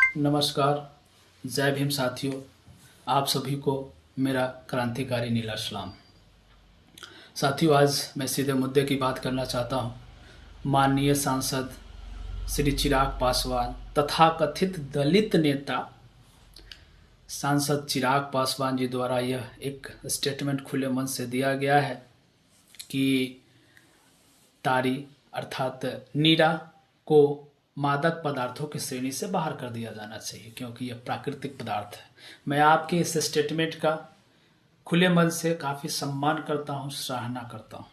नमस्कार। जय भीम साथियों। आप सभी को मेरा क्रांतिकारी नीला सलाम। साथियों, आज मैं सीधे मुद्दे की बात करना चाहता हूं। माननीय सांसद श्री चिराग पासवान तथा कथित दलित नेता सांसद चिराग पासवान जी द्वारा यह एक स्टेटमेंट खुले मन से दिया गया है कि तारी अर्थात नीरा को मादक पदार्थों की श्रेणी से बाहर कर दिया जाना चाहिए, क्योंकि यह प्राकृतिक पदार्थ है। मैं आपके इस स्टेटमेंट का खुले मन से काफ़ी सम्मान करता हूं, सराहना करता हूं।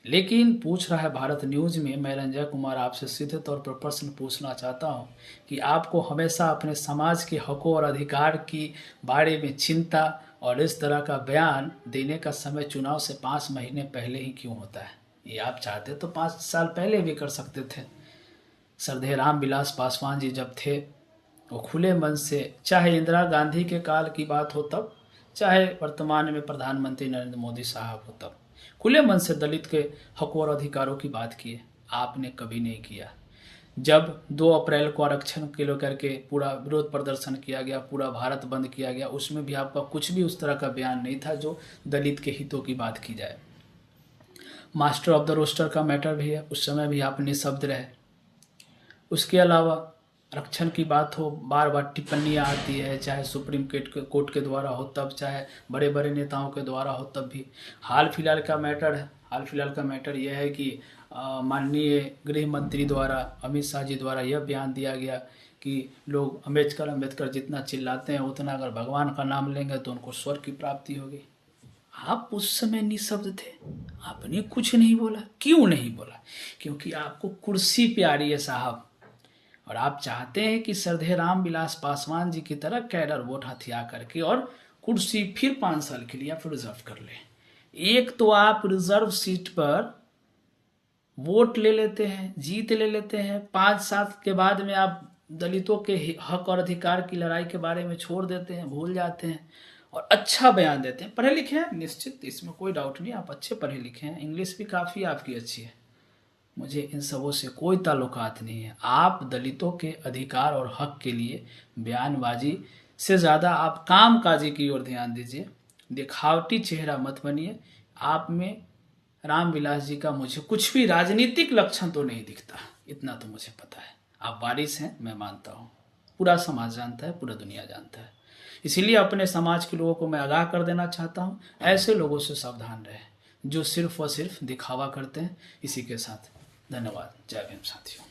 लेकिन पूछ रहा है भारत न्यूज़ में, मैं रंजय कुमार आपसे सीधे तौर पर प्रश्न पूछना चाहता हूं कि आपको हमेशा अपने समाज के हकों और अधिकार की बारे में चिंता और इस तरह का बयान देने का समय चुनाव से 5 महीने पहले ही क्यों होता है? ये आप चाहते तो 5 साल पहले भी कर सकते थे। श्रद्धेय रामविलास पासवान जी जब थे, वो खुले मन से, चाहे इंदिरा गांधी के काल की बात हो तब, चाहे वर्तमान में प्रधानमंत्री नरेंद्र मोदी साहब हो तब, खुले मन से दलित के हकों और अधिकारों की बात किए। आपने कभी नहीं किया। जब 2 अप्रैल को आरक्षण के लेकर के पूरा विरोध प्रदर्शन किया गया, पूरा भारत बंद किया गया, उसमें भी आपका कुछ भी उस तरह का बयान नहीं था जो दलित के हितों की बात की जाए। मास्टर ऑफ द रोस्टर का मैटर भी है, उस समय भी आप निःशब्द रहे। उसके अलावा आरक्षण की बात हो, बार बार टिप्पणियाँ आती है, चाहे सुप्रीम कोर्ट के द्वारा हो तब, चाहे बड़े बड़े नेताओं के द्वारा हो तब भी। हाल फिलहाल का मैटर है, हाल फिलहाल का मैटर यह है कि माननीय गृह मंत्री द्वारा, अमित शाह जी द्वारा यह बयान दिया गया कि लोग अम्बेडकर जितना चिल्लाते हैं उतना अगर भगवान का नाम लेंगे तो उनको स्वर्ग की प्राप्ति होगी। आप उस समय निःशब्द थे, आपने कुछ नहीं बोला। क्यों नहीं बोला? क्योंकि आपको कुर्सी प्यारी है साहब, और आप चाहते हैं कि श्रद्धेय रामविलास पासवान जी की तरह कैडर वोट हथिया करके और कुर्सी फिर 5 साल के लिए आप रिजर्व कर लें। एक तो आप रिजर्व सीट पर वोट ले लेते हैं, जीत ले लेते हैं, 5 साल के बाद में आप दलितों के हक और अधिकार की लड़ाई के बारे में छोड़ देते हैं, भूल जाते हैं और अच्छा बयान देते हैं। पढ़े लिखे हैं निश्चित, इसमें कोई डाउट नहीं, आप अच्छे पढ़े लिखे हैं, इंग्लिश भी काफ़ी आपकी अच्छी है, मुझे इन सबों से कोई ताल्लुकात नहीं है। आप दलितों के अधिकार और हक के लिए बयानबाजी से ज़्यादा आप कामकाजी की ओर ध्यान दीजिए, दिखावटी चेहरा मत बनिए। आप में रामविलास जी का मुझे कुछ भी राजनीतिक लक्षण तो नहीं दिखता, इतना तो मुझे पता है। आप वारिस हैं, मैं मानता हूँ, पूरा समाज जानता है, पूरा दुनिया जानता है। इसीलिए अपने समाज के लोगों को मैं आगाह कर देना चाहता हूँ, ऐसे लोगों से सावधान रहें जो सिर्फ और सिर्फ दिखावा करते हैं। इसी के साथ धन्यवाद। जय भीम साथियों।